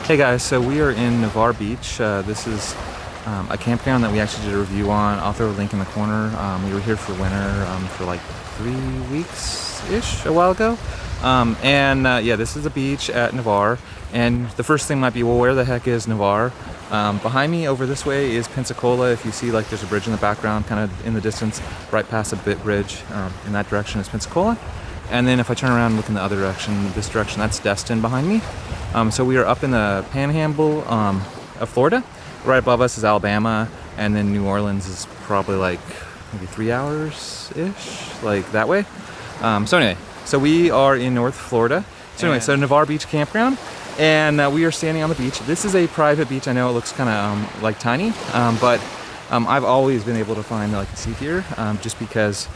Hey guys, so we are in Navarre Beach. This is a campground that we actually did a review on. I'll throw a link in the corner. We were here for winter for like 3 weeks-ish a while ago. Yeah, this is a beach at Navarre. And the first thing might be, well, where the heck is Navarre? Behind me over this way is Pensacola. If you see, like, there's a bridge in the background, kind of in the distance, right past a bit bridge. In that direction is Pensacola. And then if I turn around and look in the other direction, this direction, that's Destin behind me. So we are up in the panhandle of Florida. Right above us is Alabama, and then New Orleans is probably like maybe 3 hours-ish, like that way. So we are in North Florida. So Navarre Beach Campground, and we are standing on the beach. This is a private beach. I know it looks kind of like tiny, but I've always been able to find like a seat here, just because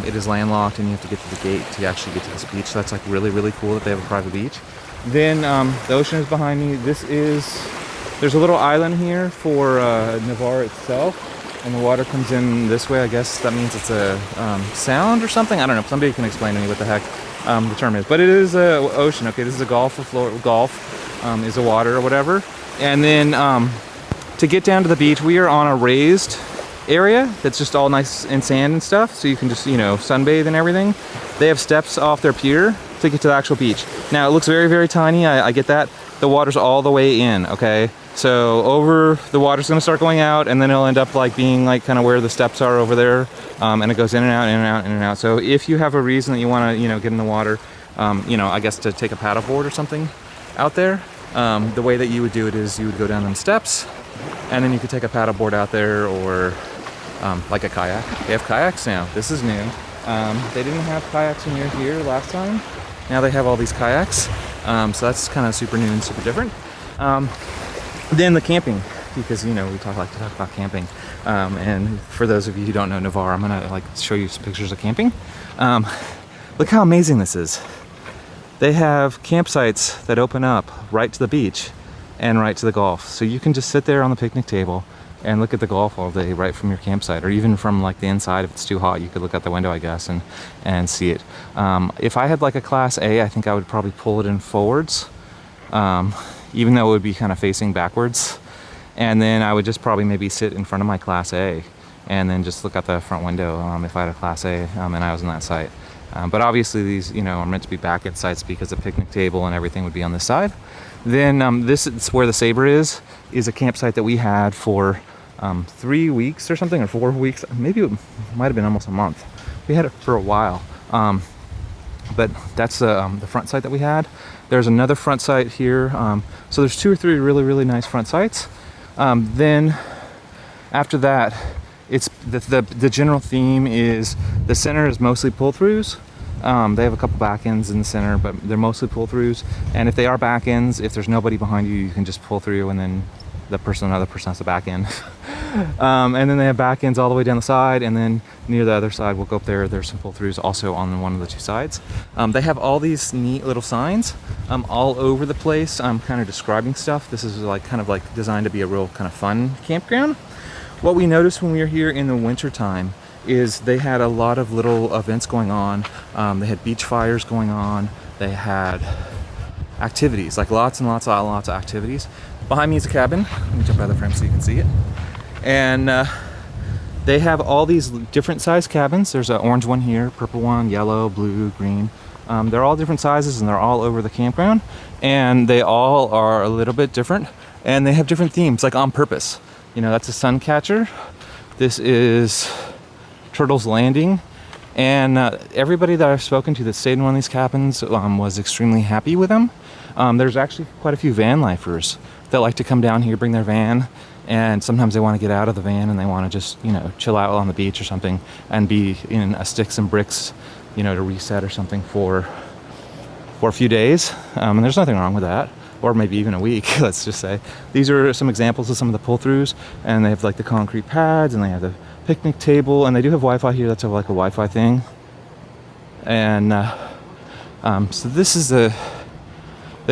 it is landlocked and you have to get to the gate to actually get to this beach. So that's like really, really cool that they have a private beach. Then the ocean is behind me. There's a little island here for Navarre itself, and the water comes in this way. I guess that means it's a sound or something. I don't know. Somebody can explain to me what the heck the term is. But it is ocean. Okay, this is a Gulf for Florida. Gulf is the water or whatever. And then to get down to the beach, we are on a raised area that's just all nice and sand and stuff, so you can just, sunbathe and everything. They have steps off their pier to get to the actual beach. Now it looks very, very tiny. I get that. The water's all the way in, okay? So the water's gonna start going out, and then it'll end up like being like kind of where the steps are over there, and it goes in and out, in and out, in and out. So if you have a reason that you wanna, get in the water, I guess to take a paddleboard or something out there, the way that you would do it is you would go down them steps, and then you could take a paddleboard out there, or like a kayak. They have kayaks now. This is new. They didn't have kayaks when you were here last time. Now they have all these kayaks. So that's kind of super new and super different. Then the camping, because we like to talk about camping. And for those of you who don't know Navarre, I'm gonna show you some pictures of camping. Look how amazing this is. They have campsites that open up right to the beach and right to the Gulf. So you can just sit there on the picnic table and look at the Gulf all day right from your campsite, or even from like the inside. If it's too hot, you could look out the window, I guess, and see it. If I had like a Class A, I think I would probably pull it in forwards, even though it would be kind of facing backwards. And then I would just probably maybe sit in front of my Class A and then just look out the front window if I had a Class A and I was on that site. But obviously these, are meant to be back at sites because the picnic table and everything would be on this side. Then this is where the Sabre is a campsite that we had for 3 weeks or something, or 4 weeks. Maybe it might have been almost a month. We had it for a while. But that's the front site that we had. There's another front site here. So there's 2 or 3 really, really nice front sites. Then after that, it's the general theme is the center is mostly pull-throughs. They have a couple back ends in the center, but they're mostly pull-throughs. And if they are back ends, if there's nobody behind you, you can just pull through, and then another person has the back end. And then they have back ends all the way down the side, and then near the other side, we'll go up there. There's some pull-throughs also on one of the 2 sides. They have all these neat little signs all over the place, kind of describing stuff. This is kind of designed to be a real kind of fun campground. What we noticed when we were here in the winter time is they had a lot of little events going on. They had beach fires going on. They had activities, like lots and lots of activities. Behind me is a cabin. Let me jump out of the frame so you can see it. And they have all these different size cabins. There's an orange one here, purple one, yellow, blue, green. They're all different sizes, and they're all over the campground. And they all are a little bit different. And they have different themes, like on purpose. That's a sun catcher. This is Turtle's Landing. And everybody that I've spoken to that stayed in one of these cabins was extremely happy with them. There's actually quite a few van lifers that like to come down here, bring their van, and sometimes they want to get out of the van and they want to just, chill out on the beach or something and be in a sticks and bricks, to reset or something for a few days. And there's nothing wrong with that. Or maybe even a week, let's just say. These are some examples of some of the pull-throughs, and they have like the concrete pads, and they have the picnic table, and they do have Wi-Fi here. That's like a Wi-Fi thing. And so this is the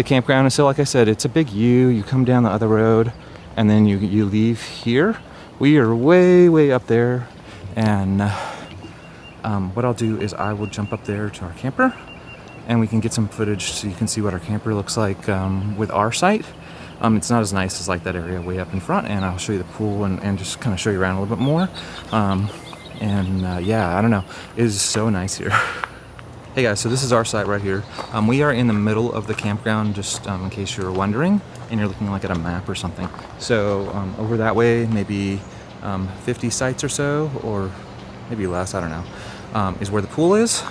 campground. And so like I said, it's a big U. You come down the other road, and then you leave here. We are way, way up there. And what I'll do is I will jump up there to our camper, and we can get some footage so you can see what our camper looks like with our site. It's not as nice as like that area way up in front, and I'll show you the pool and just kind of show you around a little bit more. Yeah, I don't know, it is so nice here. Hey guys, so this is our site right here. We are in the middle of the campground, just in case you're wondering, and you're looking like at a map or something. So over that way, maybe 50 sites or so, or maybe less, I don't know, is where the pool is.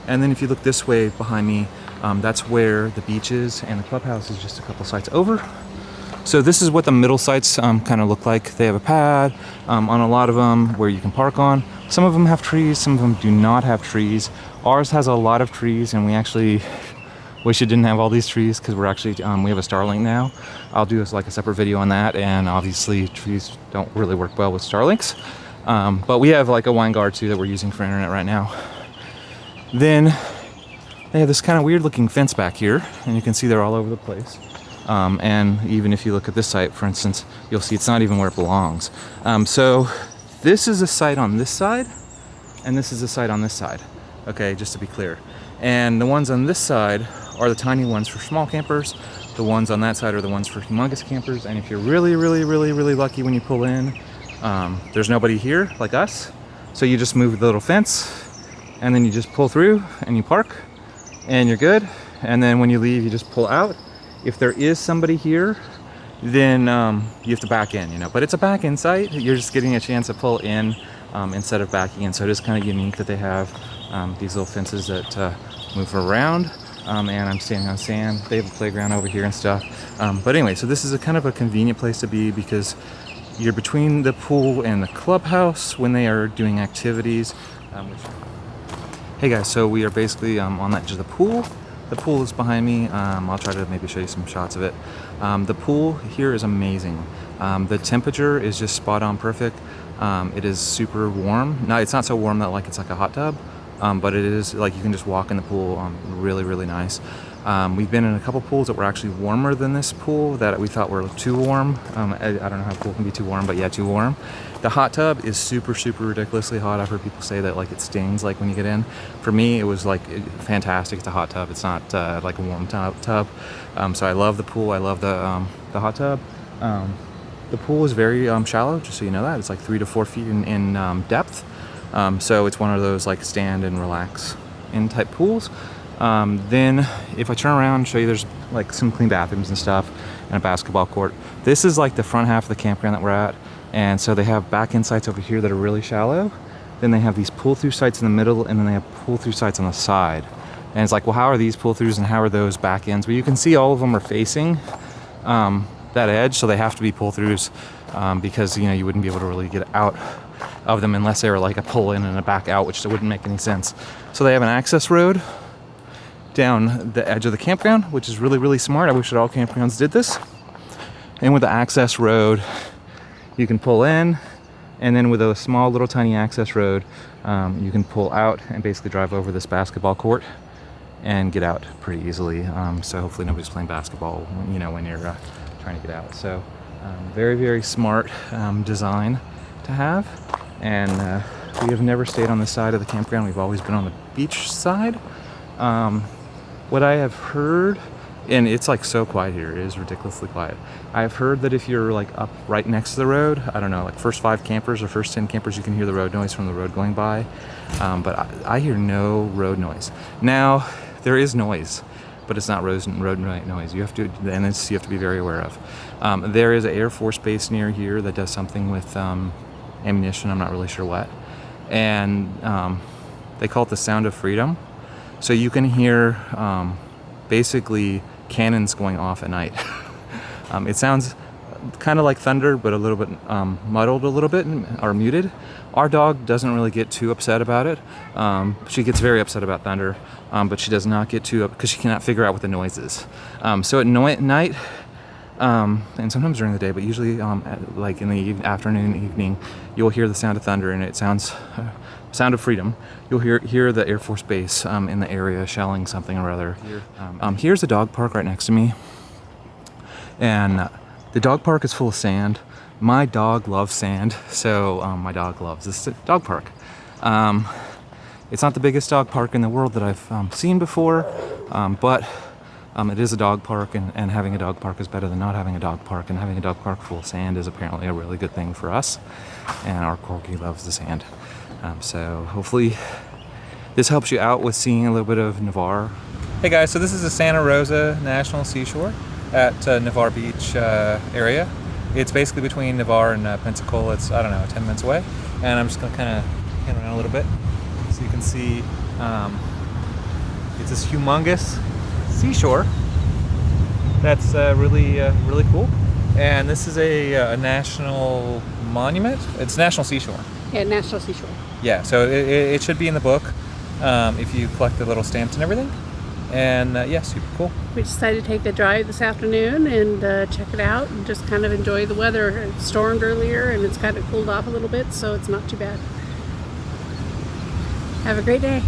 And then if you look this way behind me, that's where the beach is, and the clubhouse is just a couple sites over. So this is what the middle sites kind of look like. They have a pad on a lot of them where you can park on. Some of them have trees, some of them do not have trees. Ours has a lot of trees, and we actually wish it didn't have all these trees, because we're actually, we have a Starlink now. I'll do like a separate video on that, and obviously trees don't really work well with Starlinks. But we have like a wine guard too that we're using for internet right now. Then they have this kind of weird looking fence back here, and you can see they're all over the place. And even if you look at this site, for instance, you'll see it's not even where it belongs. So this is a site on this side, and this is a site on this side. Okay, just to be clear. And the ones on this side are the tiny ones for small campers. The ones on that side are the ones for humongous campers. And if you're really, really, really, really lucky when you pull in, there's nobody here like us. So you just move the little fence, and then you just pull through and you park, and you're good. And then when you leave, you just pull out. If there is somebody here, then you have to back in, you know. But it's a back in site. You're just getting a chance to pull in instead of backing in. So it is kind of unique that they have these little fences that move around. And I'm standing on sand. They have a playground over here and stuff. But anyway, so this is a kind of a convenient place to be, because you're between the pool and the clubhouse when they are doing activities. Hey guys, so we are basically on the edge of the pool. The pool is behind me. I'll try to maybe show you some shots of it. The pool here is amazing. The temperature is just spot on perfect. It is super warm. No, it's not so warm that like it's like a hot tub, but it is like you can just walk in the pool. Really, really nice. We've been in a couple pools that were actually warmer than this pool that we thought were too warm. I don't know how a pool can be too warm, but yeah, too warm. The hot tub is super, super ridiculously hot. I've heard people say that like it stings like when you get in. For me, it was like fantastic. It's a hot tub. It's not like a warm tub. So I love the pool. I love the hot tub. The pool is very shallow, just so you know that. It's like 3 to 4 feet in depth. So it's one of those like stand and relax in type pools. Then if I turn around and show you, there's like some clean bathrooms and stuff and a basketball court. This is like the front half of the campground that we're at. And so they have back-in sites over here that are really shallow. Then they have these pull-through sites in the middle, and then they have pull-through sites on the side. And it's like, well, how are these pull-throughs and how are those back-ends? Well, you can see all of them are facing that edge, so they have to be pull-throughs because, you know, you wouldn't be able to really get out of them unless they were like a pull-in and a back-out, which wouldn't make any sense. So they have an access road down the edge of the campground, which is really, really smart. I wish that all campgrounds did this. And with the access road, you can pull in, and then with a small little tiny access road, you can pull out and basically drive over this basketball court and get out pretty easily. So hopefully nobody's playing basketball, you know, when you're trying to get out. So very, very smart design to have. And we have never stayed on this side of the campground. We've always been on the beach side. What I have heard, and it's like so quiet here, it is ridiculously quiet. I've heard that if you're like up right next to the road, I don't know, like first 5 campers or first 10 campers, you can hear the road noise from the road going by. But I hear no road noise. Now, there is noise, but it's not road noise. You have to, and this you have to be very aware of. There is an Air Force base near here that does something with ammunition, I'm not really sure what. And they call it the sound of freedom. So you can hear basically cannons going off at night. It sounds kind of like thunder, but a little bit muddled a little bit or muted. Our dog doesn't really get too upset about it. She gets very upset about thunder, but she does not get too up because she cannot figure out what the noise is. So at night, and sometimes during the day, but usually like in the afternoon, evening, you'll hear the sound of thunder, and it sounds sound of freedom. You'll hear the Air Force base in the area shelling something or other. Here's a dog park right next to me, and the dog park is full of sand. My dog loves sand, so my dog loves this dog park. It's not the biggest dog park in the world that I've seen before, but It is a dog park, and having a dog park is better than not having a dog park, and having a dog park full of sand is apparently a really good thing for us, and our corgi loves the sand. So hopefully this helps you out with seeing a little bit of Navarre. Hey guys, so this is the Santa Rosa National Seashore at Navarre Beach area. It's basically between Navarre and Pensacola. It's, I don't know, 10 minutes away. And I'm just gonna kind of pan around a little bit so you can see it's this humongous seashore that's really cool. And this is a national monument. It's National Seashore. Yeah, National Seashore. Yeah, so it should be in the book if you collect the little stamps and everything. And yeah, super cool. We decided to take a drive this afternoon and check it out and just kind of enjoy the weather. It stormed earlier and it's kind of cooled off a little bit, so it's not too bad. Have a great day.